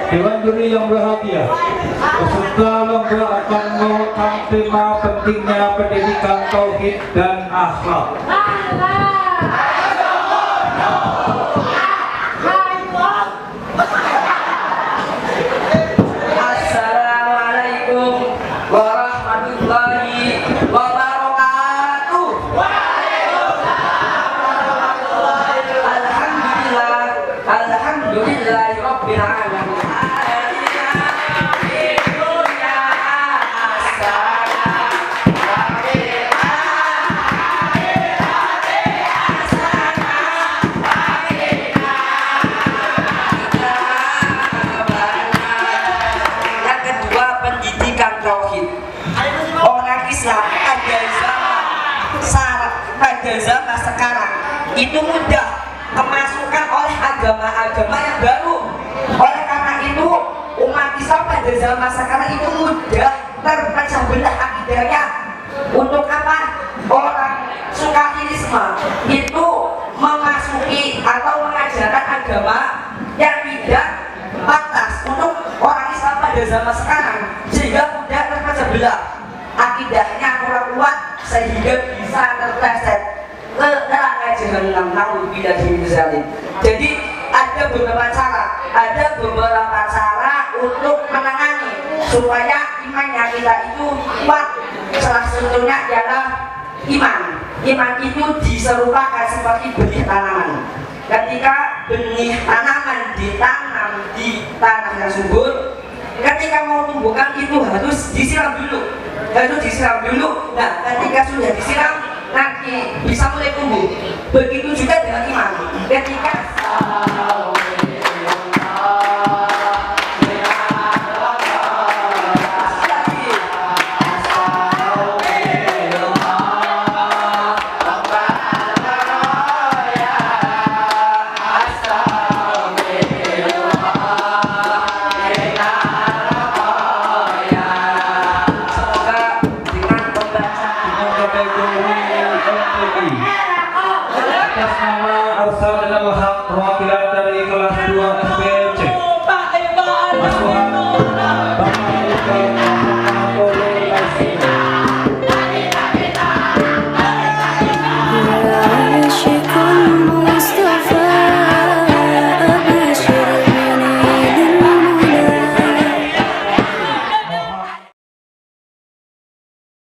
Dewan juri yang berbahagia, peserta lomba akan mengangkat tema pentingnya pendidikan tauhid dan akhlak. Assalamualaikum warahmatullahi wabarakatuh. Alhamdulillah, alhamdulillahirabbil alamin. Pada zaman sekarang itu mudah kemasukan oleh agama-agama yang baru. Oleh karena itu umat Islam pada zaman sekarang itu mudah terpecah belah akidahnya. Untuk apa? Orang Sukahilisme itu memasuki atau mengajarkan agama yang tidak pantas untuk orang Islam pada zaman sekarang, sehingga mudah terpecah belah akidahnya kurang kuat sehingga bisa terpleset ke neraka jahanam. Naudzubillah min dzalik. Jadi ada beberapa cara untuk menangani supaya imannya kita itu kuat. Salah satunya adalah iman. Iman itu diserupakan seperti benih tanaman. Ketika benih tanaman ditanam di tanah yang subur, ketika mau tumbuhkan itu harus disiram dulu. Nah, ketika sudah disiram nanti bisa mulai tumbuh. Begitu juga dengan iman. Ketika